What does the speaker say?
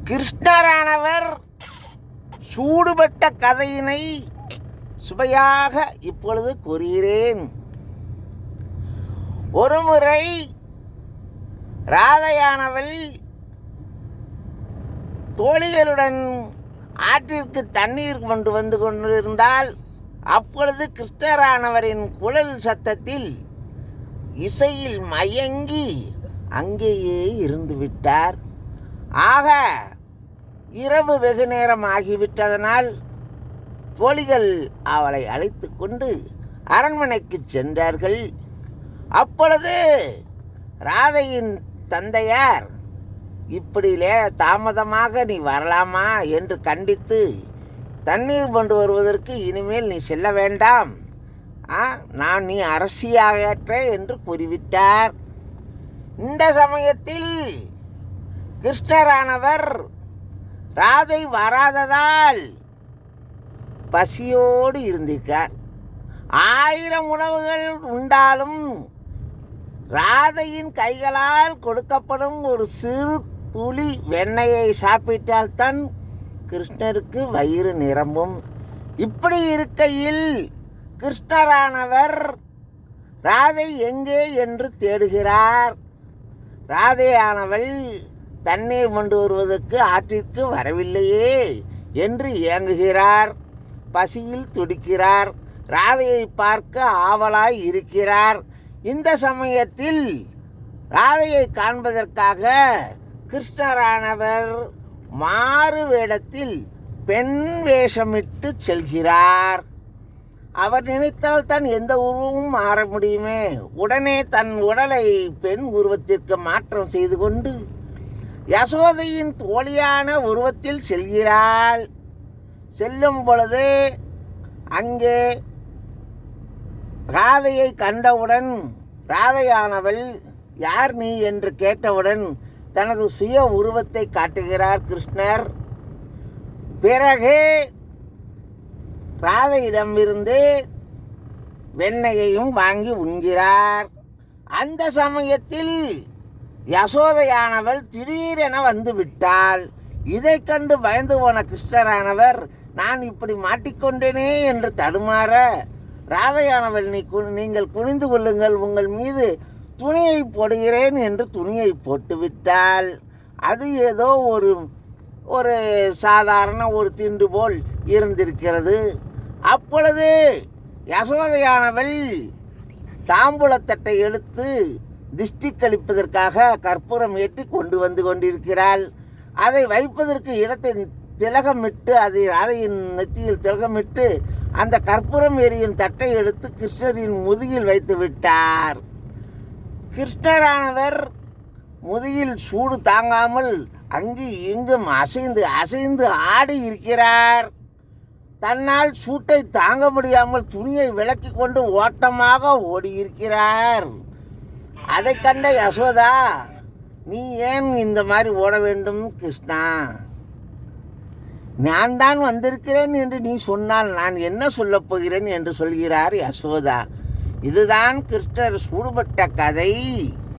கிருஷ்ணரானவர் சூடுபட்ட கதையினை சுவையாக இப்பொழுது கூறுகிறேன். ஒருமுறை ராதையானவள் தோழிகளுடன் ஆற்றிற்கு தண்ணீர் கொண்டு வந்து கொண்டிருந்தால் அப்பொழுது கிருஷ்ணரானவரின் குழல் சத்தத்தில் இசையில் மயங்கி அங்கேயே இருந்து விட்டார். ஆக இரவு வெகு நேரம் ஆகிவிட்டதனால் தோழிகள் அவளை அழைத்து கொண்டு அரண்மனைக்கு சென்றார்கள். அப்பொழுது ராதையின் தந்தையார், இப்படிலே தாமதமாக நீ வரலாமா என்று கண்டித்து தண்ணீர் கொண்டு வருவதற்கு இனிமேல் நீ செல்ல வேண்டாம், நீ அரசியாகற்ற என்று கூறிவிட்டார். இந்த சமயத்தில் கிருஷ்ணரானவர் ராதை வராததால் பசியோடு இருந்திருக்கார். 1000 உணவுகள் உண்டாலும் ராதையின் கைகளால் கொடுக்கப்படும் ஒரு சிறு துளி வெண்ணெயை சாப்பிட்டால்தான் கிருஷ்ணருக்கு வயிறு நிரம்பும். இப்படி இருக்கையில் கிருஷ்ணரானவர் ராதை எங்கே என்று தேடுகிறார். ராதையானவள் தண்ணீர் கொண்டு வருவதற்கு ஆற்றிற்கு வரவில்லையே என்று ஏங்குகிறார். பசியில் துடிக்கிறார். ராதையை பார்க்க ஆவலாய் இருக்கிறார். இந்த சமயத்தில் ராதையை காண்பதற்காக கிருஷ்ணரானவர் மாறு வேடத்தில் பெண் வேஷமிட்டு செல்கிறார். அவர் நினைத்தால் தான் எந்த உருவமும் மாற முடியுமே. உடனே தன் உடலை பெண் உருவத்திற்கு மாற்றம் செய்து கொண்டு யசோதையின் தோழியான உருவத்தில் செல்கிறாள். செல்லும் பொழுது அங்கே ராதையை கண்டவுடன் ராதையானவள் யார் நீ என்று கேட்டவுடன் தனது சுய உருவத்தை காட்டுகிறார் கிருஷ்ணர். பிறகு ராதையிடமிருந்து வெண்ணெயையும் வாங்கி உண்கிறார். அந்த சமயத்தில் யசோதையானவள் திடீரென வந்து விட்டாள். இதை கண்டு பயந்து போன கிருஷ்ணரானவர் நான் இப்படி மாட்டிக்கொண்டேனே என்று தடுமாற, ராதையானவள் நீங்கள் குனிந்து கொள்ளுங்கள், உங்கள் மீது துணியை போடுகிறேன் என்று துணியை போட்டுவிட்டாள். அது ஏதோ ஒரு சாதாரண ஒரு திண்டு போல் இருந்திருக்கிறது. அப்பொழுது யசோதையானவள் தாம்பூலத்தட்டை எடுத்து திஷ்டி கழிப்பதற்காக கற்பூரம் ஏற்றி கொண்டு வந்து கொண்டிருக்கிறாள். அதை வைப்பதற்கு இடத்தை திலகமிட்டு, அதை ராதையின் நெத்தியில் திலகமிட்டு அந்த கற்பூரம் எரியும் தட்டை எடுத்து கிருஷ்ணரின் முதுகில் வைத்து விட்டார். கிருஷ்ணரானவர் முதுகில் சூடு தாங்காமல் அங்கு இங்கும் அசைந்து அசைந்து ஆடி இருக்கிறார். தன்னால் சூட்டை தாங்க முடியாமல் துணியை விலக்கி கொண்டு ஓட்டமாக ஓடியிருக்கிறார். அதை கண்ட யசோதா, நீ ஏன் இந்த மாதிரி ஓட வேண்டும் கிருஷ்ணா? நான் தான் வந்திருக்கிறேன் என்று நீ சொன்னால் நான் என்ன சொல்லப் போகிறேன் என்று சொல்கிறார் யசோதா. இதுதான் கிருஷ்ணர் சூடுபட்ட கதை.